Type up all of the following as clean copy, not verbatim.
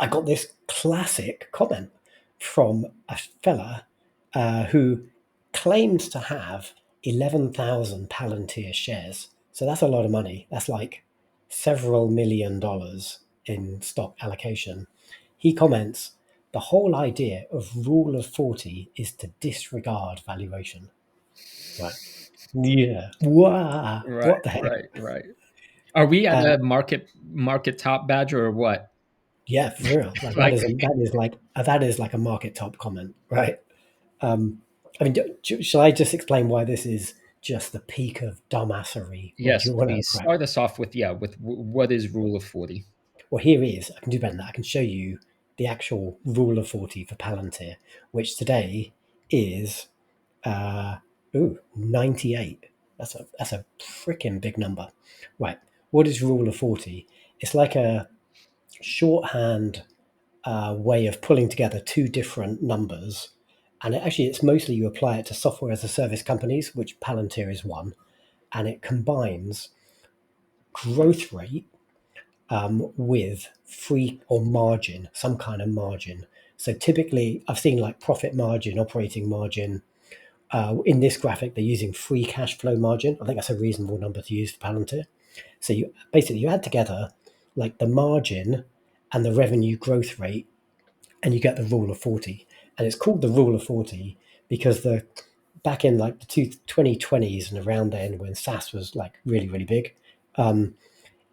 I got this classic comment from a fella who claims to have 11,000 Palantir shares. So that's a lot of money. That's like several $1 million in stock allocation. He comments, the whole idea of rule of 40 is to disregard valuation. Right. Yeah. Wow. Right, What the heck? right, right. Are we at Uh, a market top badger or what? yeah, for real. Like Like, that is like a market top comment, right? Um, I mean, shall I just explain why this is just the peak of dumbassery, or do yes, you want to please crack? start us off with what is rule of 40? Well, here he is. I can do better than that. I can show you the actual rule of 40 for Palantir, which today is uh, 98. That's a freaking big number. Right. What is rule of 40? It's like a shorthand way of pulling together two different numbers. And it's mostly you apply it to software as a service companies, which Palantir is one, and it combines growth rate with free or margin, some kind of margin. So typically, I've seen like profit margin, operating margin. In this graphic, they're using free cash flow margin. I think that's a reasonable number to use for Palantir. So you add together like the margin and the revenue growth rate, and you get the rule of 40. And it's called the rule of 40 because the back in like the 2020s and around then when SaaS was like really, really big, um,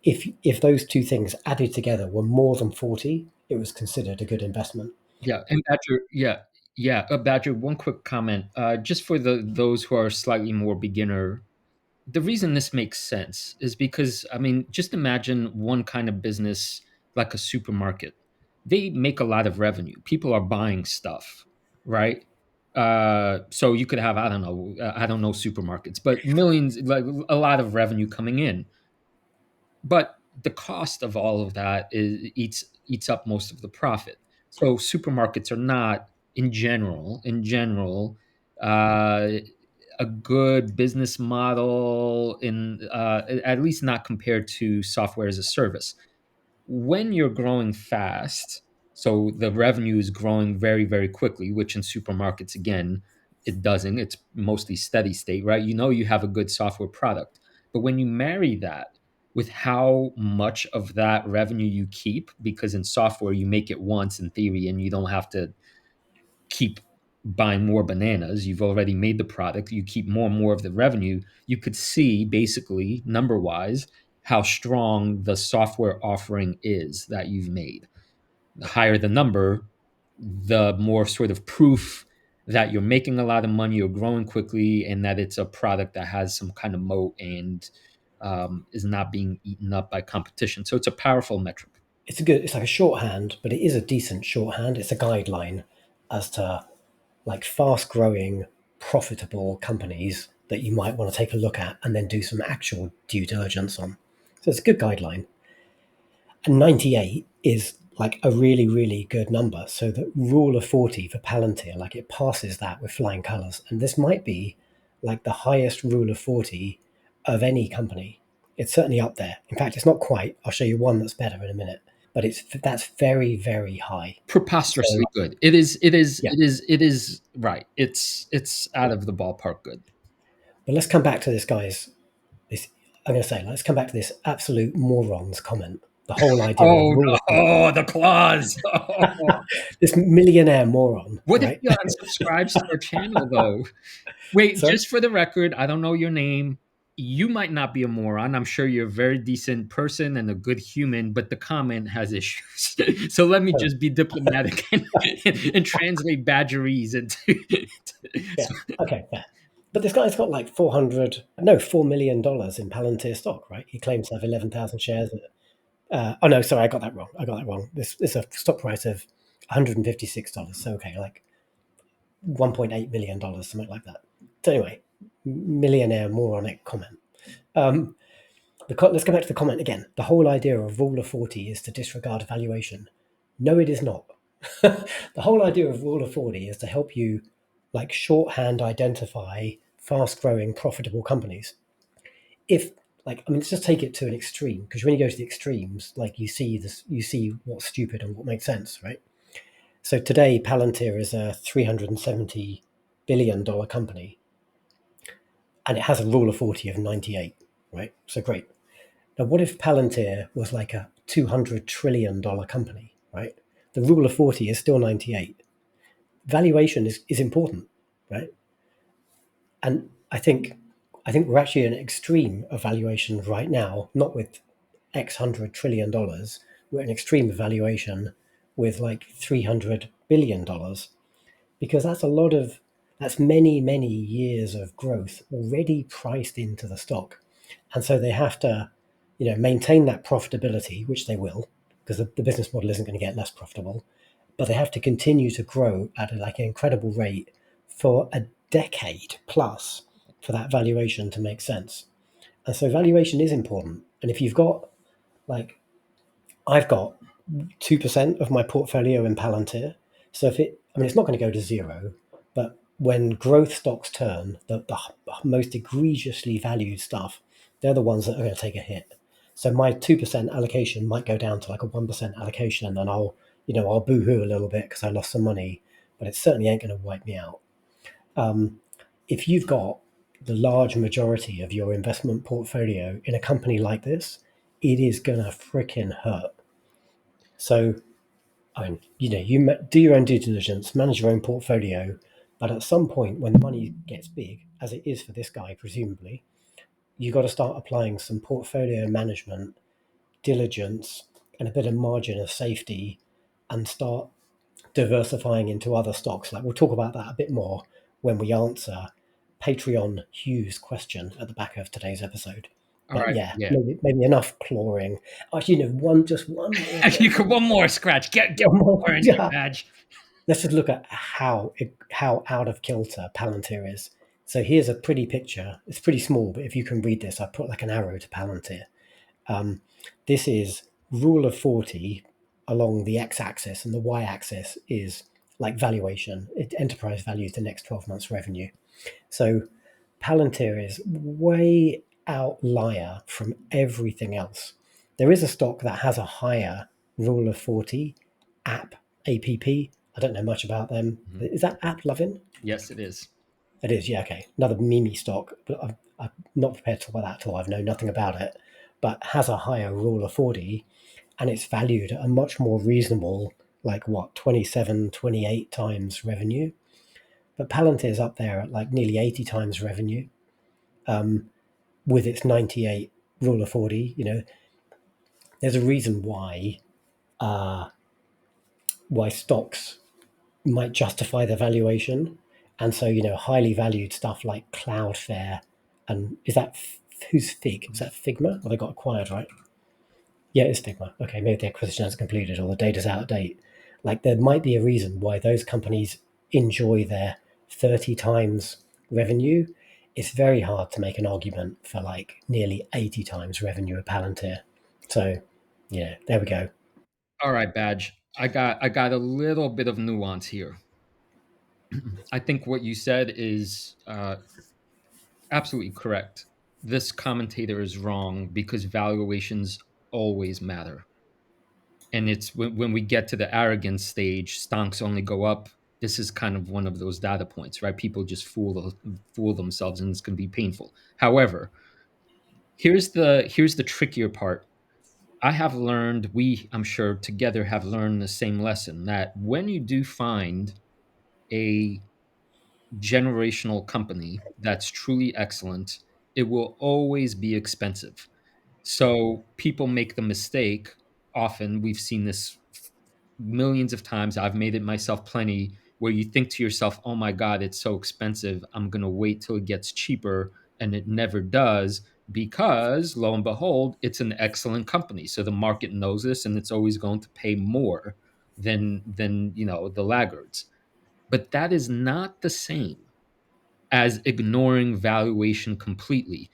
if those two things added together were more than 40, it was considered a good investment. Yeah, and Badger, yeah, yeah. Badger, one quick comment, just for those who are slightly more beginner. The reason this makes sense is because, I mean, just imagine one kind of business like a supermarket. They make a lot of revenue. People are buying stuff, right? So you could have, I don't know supermarkets, but millions, like a lot of revenue coming in. But the cost of all of that eats up most of the profit. So supermarkets are not, in general, uh, a good business model, at least not compared to software as a service. When you're growing fast, so the revenue is growing very, very quickly, which in supermarkets, again, it doesn't. It's mostly steady state, right? You know, you have a good software product. But when you marry that with how much of that revenue you keep, because in software, you make it once in theory and you don't have to keep buying more bananas. You've already made the product. You keep more and more of the revenue. You could see basically number wise how strong the software offering is that you've made. The higher the number, the more sort of proof that you're making a lot of money, you're growing quickly, and that it's a product that has some kind of moat and is not being eaten up by competition. So it's a powerful metric. It's like a shorthand, but it is a decent shorthand. It's a guideline as to like fast growing, profitable companies that you might want to take a look at and then do some actual due diligence on. So it's a good guideline. And 98 is like a really, really good number. So the rule of 40 for Palantir, like it passes that with flying colors. And this might be like the highest rule of 40 of any company. It's certainly up there. In fact, it's not quite. I'll show you one that's better in a minute. But that's very, very high. So Preposterously good. It is. It is. yeah. It is. It is right. It's out of the ballpark good. But let's come back to this guy's this I'm gonna say, let's come back to this absolute morons comment. The whole idea of Oh rule of 40. no, the claws. Oh. This millionaire moron, What if right? he unsubscribes to our channel though? Wait, Sorry? just for the record, I don't know your name. You might not be a moron. I'm sure you're a very decent person and a good human, but the comment has issues. So let me Oh, just be diplomatic and translate badgerese into. yeah. So, Okay, fair. But this guy's got like $4 million in Palantir stock, right? He claims to have 11,000 shares. Oh no, sorry, I got that wrong. I got that wrong. This is a stock price of $156. So okay, like $1.8 million, something like that. So anyway, millionaire moronic comment. Um, let's go back to the comment again. The whole idea of rule of 40 is to disregard valuation. No, it is not. The whole idea of rule of 40 is to help you like shorthand identify fast growing profitable companies. If like, I mean, let's just take it to an extreme, because when you go to the extremes, like you see this, you see what's stupid and what makes sense, right? So today, Palantir is a $370 billion company, and it has a rule of 40 of 98, right? So great. Now, what if Palantir was like a $200 trillion company, right? The rule of 40 is still 98. Valuation is important, right? And I think we're actually in an extreme of valuation right now, not with X $100 trillion. We're at an extreme evaluation with like $300 billion, because that's many years of growth already priced into the stock. And so they have to, maintain that profitability, which they will, because the business model isn't going to get less profitable, but they have to continue to grow at like an incredible rate for a decade plus for that valuation to make sense. And so valuation is important. And if you've got, like, I've got 2% of my portfolio in Palantir. So I mean, it's not going to go to zero, but when growth stocks turn, the most egregiously valued stuff, they're the ones that are going to take a hit. So my 2% allocation might go down to like a 1% allocation, and I'll boo-hoo a little bit because I lost some money, but it certainly ain't going to wipe me out. If you've got the large majority of your investment portfolio in a company like this, it is going to freaking hurt. So, I mean, do your own due diligence, manage your own portfolio, but at some point when the money gets big, as it is for this guy, presumably, you got to start applying some portfolio management, diligence, and a bit of margin of safety, and start diversifying into other stocks. Like, we'll talk about that a bit more when we answer Patreon Hugh's question at the back of today's episode. All But right. yeah, Yeah. maybe enough clawing. Actually, one more You bit. could one more scratch. Get One more. one more in there, Yeah. badge. Let's just look at how out of kilter Palantir is. So here's a pretty picture. It's pretty small, but if you can read this, I put like an arrow to Palantir. Um, this is rule of 40 along the x-axis, and the y-axis is like valuation. Enterprise value is the next 12 months revenue. So Palantir is way outlier from everything else. There is a stock that has a higher rule of 40, app app. I don't know much about them. Mhm. Is that app loving? Yes, it is. It is, yeah, okay. Another Mimi stock, but I'm not prepared to talk about that at all. I've known nothing about it, but has a higher rule of 40, and it's valued at a much more reasonable, like what, 27, 28 times revenue. But Palantir's up there at like nearly 80 times revenue, with its 98 rule of 40. There's a reason why stocks might justify their valuation. And so, highly valued stuff like Cloudflare, and who's Fig? Is that Figma? Well, they got acquired, right? Yeah, it's Figma. Okay, maybe the acquisition hasn't completed or the data's out of date. Like, there might be a reason why those companies enjoy their 30 times revenue. It's very hard to make an argument for like nearly 80 times revenue of Palantir. So, yeah, there we go. All right, badge. I got a little bit of nuance here. I think what you said is absolutely correct. This commentator is wrong because valuations always matter. And it's when we get to the arrogance stage, stonks only go up. This is kind of one of those data points, right? People just fool themselves, and it's going to be painful. However, here's the trickier part. I have learned, I'm sure together have learned the same lesson, that when you do find a generational company that's truly excellent, it will always be expensive. So people make the mistake. Often we've seen this millions of times. I've made it myself plenty, where you think to yourself, oh my God, it's so expensive. I'm going to wait till it gets cheaper. And it never does, because lo and behold, it's an excellent company. So the market knows this, and it's always going to pay more than the laggards. But that is not the same as ignoring valuation completely.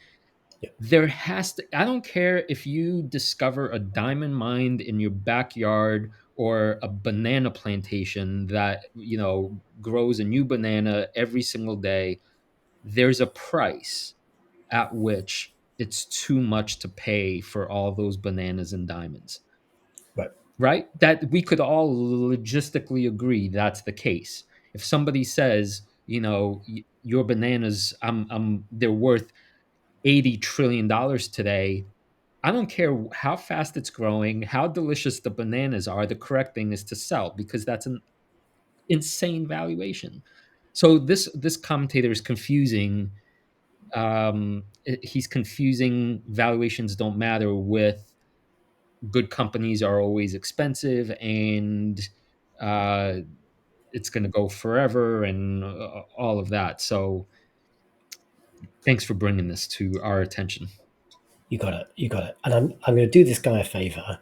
Yeah. There has to, I don't care if you discover a diamond mine in your backyard or a banana plantation that grows a new banana every single day. There's a price at which it's too much to pay for all those bananas and diamonds, Right. right? That we could all logistically agree that's the case. If somebody says, your bananas, they're worth $80 trillion today, I don't care how fast it's growing, how delicious the bananas are. The correct thing is to sell because that's an insane valuation. So this commentator is confusing. He's confusing valuations don't matter with good companies are always expensive and uh, it's going to go forever and all of that. So thanks for bringing this to our attention. You got it. You got it. And I'm going to do this guy a favor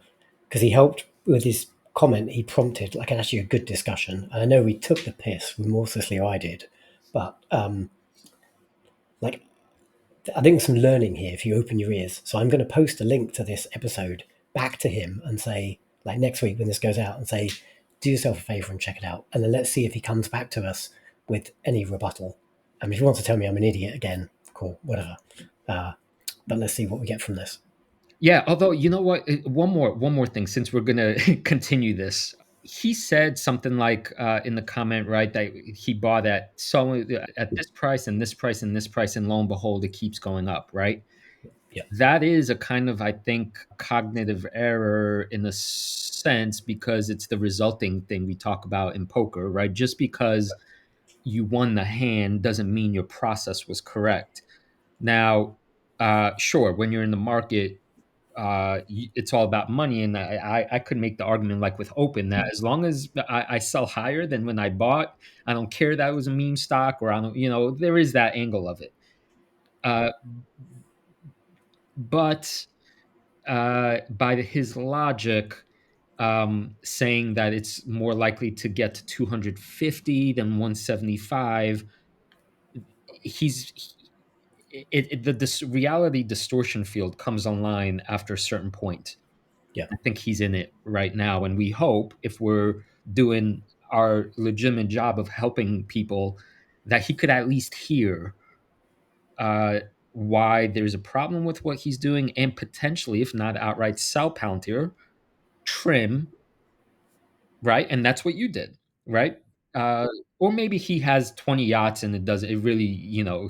because he helped with his comment. He prompted like actually a good discussion. And I know we took the piss remorselessly, I did, but like I think there's some learning here if you open your ears. So I'm going to post a link to this episode back to him and say, like next week when this goes out, and say, do yourself a favor and check it out. And then let's see if he comes back to us with any rebuttal. I mean, if he wants to tell me I'm an idiot again, cool, whatever. Uh, but let's see what we get from this. Yeah, although you know what, one more thing since we're gonna continue this. He said something like in the comment, right, that he bought at this price and this price and this price, and lo and behold, it keeps going up, right? Yeah, That is a kind of, I think, cognitive error in a sense because it's the resulting thing we talk about in poker, right? Just because you won the hand doesn't mean your process was correct. Now, sure, when you're in the market, it's all about money, and I could make the argument like with open that as long as I sell higher than when I bought, I don't care that it was a meme stock or I don't, there is that angle of it. Uh, but by his logic, saying that it's more likely to get to 250 than 175, he's the this reality distortion field comes online after a certain point. yeah, I think he's in it right now, and we hope if we're doing our legitimate job of helping people that he could at least hear uh, why there's a problem with what he's doing, and potentially, if not outright, sell Palantir, trim, right? And that's what you did, right? Uh, or maybe he has 20 yachts and it really,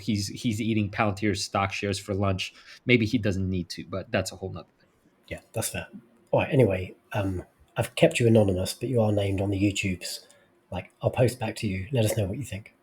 he's eating Palantir stock shares for lunch. Maybe he doesn't need to, but that's a whole nother thing. yeah, that's fair. All right. Anyway, I've kept you anonymous, but you are named on the YouTubes. Like, I'll post back to you. Let us know what you think.